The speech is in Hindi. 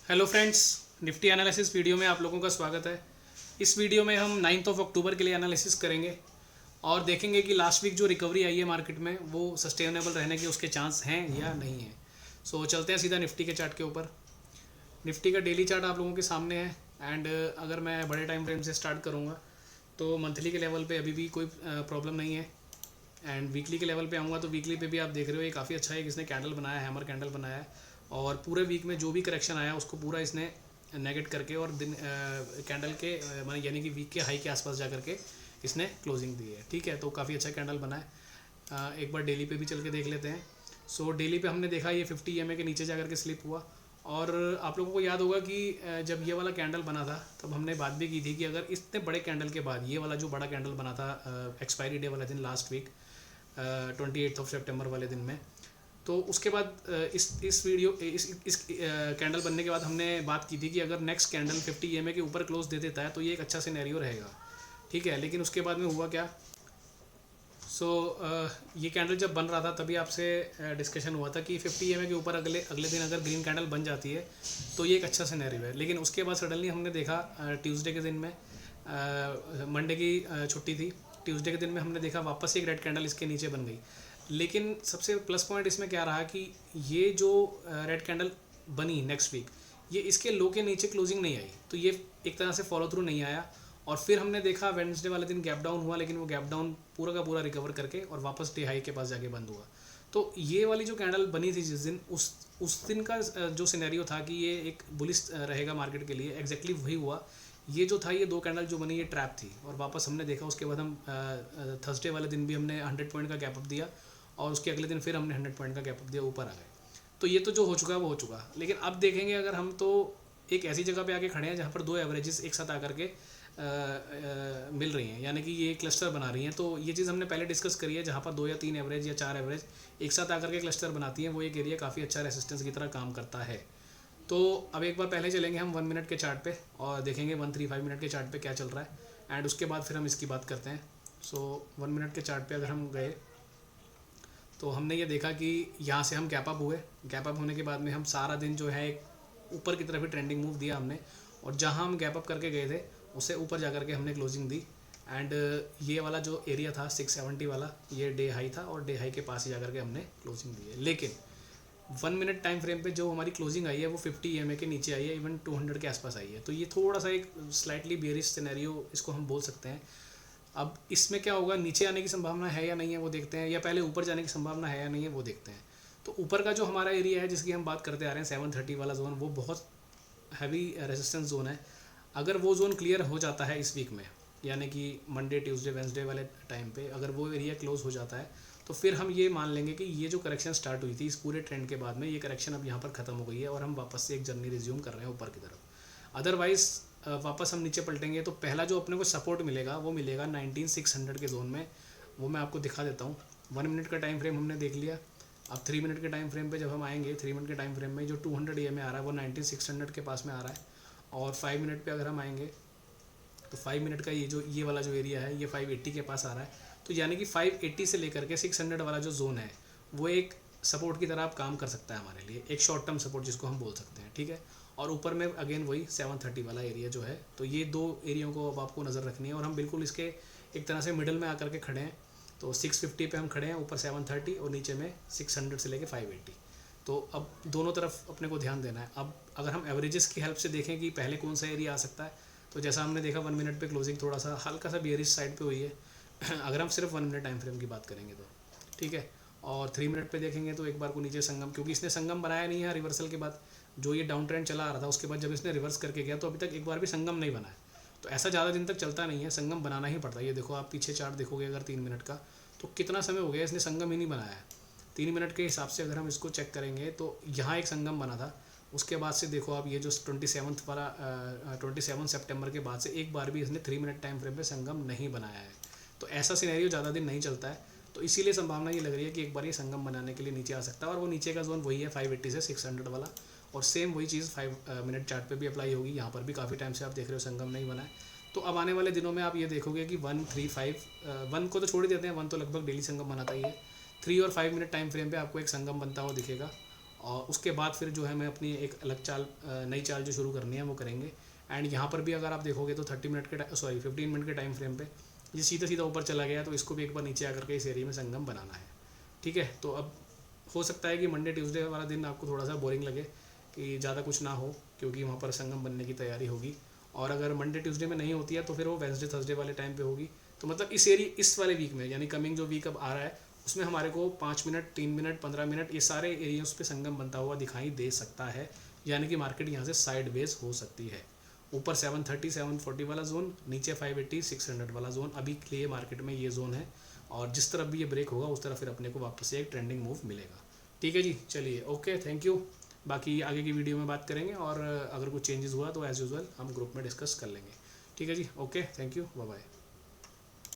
Hello friends, Nifty analysis video में आप लोगों का स्वागत है। इस वीडियो में हम 9 अक्टूबर के लिए एनालिसिस करेंगे और देखेंगे कि लास्ट वीक जो रिकवरी आई है मार्केट में वो सस्टेनेबल रहने के उसके चांस हैं या नहीं है। सो चलते हैं सीधा निफ्टी के चार्ट के ऊपर। निफ्टी का डेली चार्ट आप लोगों के सामने है एंड अगर मैं बड़े टाइम फ्रेम से स्टार्ट करूँगा तो मंथली के लेवल पे अभी भी कोई प्रॉब्लम नहीं है एंड वीकली के लेवल पे आऊँगा तो वीकली पे भी आप देख रहे हो ये काफ़ी अच्छा है कि इसने कैंडल बनाया है, हैमर कैंडल बनाया है और पूरे वीक में जो भी करेक्शन आया उसको पूरा इसने नेगेट करके और दिन कैंडल के यानी कि वीक के हाई के आसपास जा करके इसने क्लोजिंग दी है। ठीक है, तो काफ़ी अच्छा कैंडल बना है। एक बार डेली पे भी चल के देख लेते हैं। सो डेली पे हमने देखा ये 50 EMA के नीचे जा करके स्लिप हुआ और आप लोगों को याद होगा कि जब ये वाला कैंडल बना था तब हमने बात भी की थी कि अगर इतने बड़े कैंडल के बाद ये वाला जो बड़ा कैंडल बना था एक्सपायरी डे वाला दिन लास्ट वीक 28 सितंबर वाले दिन में, तो उसके बाद इस वीडियो इस कैंडल बनने के बाद हमने बात की थी कि अगर नेक्स्ट कैंडल 50 EMA के ऊपर क्लोज दे देता है तो ये एक अच्छा सिनेरियो रहेगा। ठीक है, लेकिन उसके बाद में हुआ क्या? ये कैंडल जब बन रहा था तभी आपसे डिस्कशन हुआ था कि 50 EMA के ऊपर अगले अगले दिन अगर ग्रीन कैंडल बन जाती है तो ये एक अच्छा सिनेरियो है। लेकिन उसके बाद सडनली हमने देखा ट्यूसडे के दिन में, मंडे की छुट्टी थी, ट्यूसडे के दिन में हमने देखा वापस एक रेड कैंडल इसके नीचे बन गई। लेकिन सबसे प्लस पॉइंट इसमें क्या रहा कि ये जो रेड कैंडल बनी नेक्स्ट वीक ये इसके लो के नीचे क्लोजिंग नहीं आई, तो ये एक तरह से फॉलो थ्रू नहीं आया। और फिर हमने देखा वेडनेसडे वाले दिन गैप डाउन हुआ, लेकिन वो गैप डाउन पूरा का पूरा रिकवर करके और वापस डे हाई के पास जाके बंद हुआ। तो ये वाली जो कैंडल बनी थी जिस दिन, उस दिन का जो सिनेरियो था कि ये एक बुलिश रहेगा मार्केट के लिए, एग्जैक्टली वही हुआ। ये जो था, ये दो कैंडल जो बनी ये ट्रैप थी और वापस हमने देखा। उसके बाद हम थर्सडे वाले दिन भी हमने 100 पॉइंट का गैप अप दिया और उसके अगले दिन फिर हमने 100 पॉइंट का गैप अप दिया, ऊपर आ गए। तो ये तो जो हो चुका है वो हो चुका। लेकिन अब देखेंगे अगर हम तो एक ऐसी जगह पे आके खड़े हैं जहाँ पर दो एवरेजेस एक साथ आकर के मिल रही हैं, यानी कि ये क्लस्टर बना रही हैं। तो ये चीज़ हमने पहले डिस्कस करी है, जहाँ पर 2 या 3 एवरेज या 4 एवरेज एक साथ आकर के क्लस्टर बनाती हैं, वो एक एरिया काफ़ी अच्छा रेसिस्टेंस की तरह काम करता है। तो अब एक बार पहले चलेंगे हम 1 मिनट के चार्ट पे और देखेंगे 135 मिनट के चार्ट पे क्या चल रहा है एंड उसके बाद फिर हम इसकी बात करते हैं। 1 मिनट के चार्ट पे अगर हम गए तो हमने ये देखा कि यहाँ से हम गैप अप हुए। गैप अप होने के बाद में हम सारा दिन जो है एक ऊपर की तरफ ही ट्रेंडिंग मूव दिया हमने, और जहाँ हम गैप अप करके गए थे उससे ऊपर जा करके हमने क्लोजिंग दी एंड ये वाला जो एरिया था 670 वाला, ये डे हाई था और डे हाई के पास ही जा करके हमने क्लोजिंग दी है। लेकिन 1 मिनट टाइम फ्रेम पे जो हमारी क्लोजिंग आई है वो 50 EMA के नीचे आई है, इवन 200 के आसपास आई है। तो ये थोड़ा सा एक स्लाइटली बेरिश सिनेरियो इसको हम बोल सकते हैं। अब इसमें क्या होगा, नीचे आने की संभावना है या नहीं है वो देखते हैं, या पहले ऊपर जाने की संभावना है या नहीं है वो देखते हैं। तो ऊपर का जो हमारा एरिया है जिसकी हम बात करते आ रहे हैं 730 वाला जोन, वो बहुत हैवी रेजिस्टेंस जोन है। अगर वो जोन क्लियर हो जाता है इस वीक में, यानी कि मंडे ट्यूसडे वेंसडे वाले टाइम पे अगर वो एरिया क्लोज हो जाता है तो फिर हम ये मान लेंगे कि ये जो करेक्शन स्टार्ट हुई थी इस पूरे ट्रेंड के बाद में, ये करेक्शन अब यहाँ पर ख़त्म हो गई है और हम वापस से एक जर्नी रिज्यूम कर रहे हैं ऊपर की तरफ। अदरवाइज़ वापस हम नीचे पलटेंगे तो पहला जो अपने को सपोर्ट मिलेगा वो मिलेगा 19600 के जोन में। वो मैं आपको दिखा देता हूँ। 1 मिनट का टाइम फ्रेम हमने देख लिया। अब 3 मिनट के टाइम फ्रेम पे जब हम आएंगे, 3 मिनट के टाइम फ्रेम में जो 200 EMA आ रहा है वो 19600 के पास में आ रहा है। और 5 मिनट पे अगर हम आएंगे तो 5 मिनट का ये वाला जो एरिया है ये 580 के पास आ रहा है। तो यानी कि 580 से लेकर के 600 वाला जो जोन है वो एक सपोर्ट की तरह आप काम कर सकता है हमारे लिए, एक शॉर्ट टर्म सपोर्ट जिसको हम बोल सकते हैं। ठीक है, और ऊपर में अगेन वही 730 वाला एरिया जो है। तो ये दो एरियो को अब आपको नज़र रखनी है और हम बिल्कुल इसके एक तरह से मिडल में आकर के खड़े हैं। तो 650 पे हम खड़े हैं, ऊपर 730 और नीचे में 600 से लेके 580। तो अब दोनों तरफ अपने को ध्यान देना है। अब अगर हम एवरेजेस की हेल्प से देखें कि पहले कौन सा एरिया आ सकता है, तो जैसा हमने देखा 1 मिनट पे क्लोजिंग थोड़ा सा हल्का सा बेयरिश साइड पे हुई है अगर हम सिर्फ 1 मिनट टाइम फ्रेम की बात करेंगे तो। ठीक है, और 3 मिनट पे देखेंगे तो एक बार को नीचे संगम, क्योंकि इसने संगम बनाया नहीं है रिवर्सल के बाद, जो ये डाउन ट्रेंड चला आ रहा था उसके बाद जब इसने रिवर्स करके गया तो अभी तक एक बार भी संगम नहीं बना है। तो ऐसा ज़्यादा दिन तक चलता नहीं है, संगम बनाना ही पड़ता है। ये देखो आप पीछे चार्ट देखोगे अगर 3 मिनट का, तो कितना समय हो गया इसने संगम ही नहीं बनाया है। 3 मिनट के हिसाब से अगर हम इसको चेक करेंगे तो यहाँ एक संगम बना था, उसके बाद से देखो आप ये जो 27 वाला 27 सितंबर के बाद से एक बार भी इसने 3 मिनट टाइम फ्रेम पे संगम नहीं बनाया है। तो ऐसा सिनेरियो ज़्यादा दिन नहीं चलता है। तो इसीलिए संभावना ये लग रही है कि एक बार ये संगम बनाने के लिए नीचे आ सकता है, और वो नीचे का जोन वही है 580 से 600 वाला। और सेम वही चीज़ 5 मिनट चार्ट पे भी अप्लाई होगी। यहाँ पर भी काफ़ी टाइम से आप देख रहे हो संगम नहीं बना है। तो अब आने वाले दिनों में आप ये देखोगे कि 135 1 को तो छोड़ ही देते हैं, 1 तो लगभग डेली संगम बनाता ही है। 3 और 5 मिनट टाइम फ्रेम पे आपको एक संगम बनता हुआ दिखेगा। और उसके बाद फिर जो है मैं अपनी एक अलग चाल, नई चाल जो शुरू करनी है वो करेंगे। एंड यहाँ पर भी अगर आप देखोगे तो 30 मिनट के 15 मिनट के टाइम फ्रेम पे ये सीधा सीधा ऊपर चला गया, तो इसको भी एक बार नीचे आकर के इस एरिया में संगम बनाना है। ठीक है, तो अब हो सकता है कि मंडे ट्यूसडे वाला दिन आपको थोड़ा सा बोरिंग लगे, कि ज़्यादा कुछ ना हो, क्योंकि वहाँ पर संगम बनने की तैयारी होगी। और अगर मंडे ट्यूसडे में नहीं होती है तो फिर वो वेंसडे थर्सडे वाले टाइम पे होगी। तो मतलब इस वाले वीक में, यानी कमिंग जो वीक अब आ रहा है, उसमें हमारे को 5 मिनट, 3 मिनट, 15 मिनट ये सारे एरियाज पे संगम बनता हुआ दिखाई दे सकता है। यानी कि मार्केट यहाँ से साइड वेज हो सकती है। ऊपर 730 740 वाला जोन, नीचे 580 600 वाला जोन अभी के लिए मार्केट में ये जोन है। और जिस तरफ भी ये ब्रेक होगा उस तरफ फिर अपने को वापस से एक ट्रेंडिंग मूव मिलेगा। ठीक है जी, चलिए ओके, थैंक यू। बाकी आगे की वीडियो में बात करेंगे, और अगर कुछ चेंजेस हुआ तो एज़ यूजुअल हम ग्रुप में डिस्कस कर लेंगे। ठीक है जी, okay, thank you, bye bye.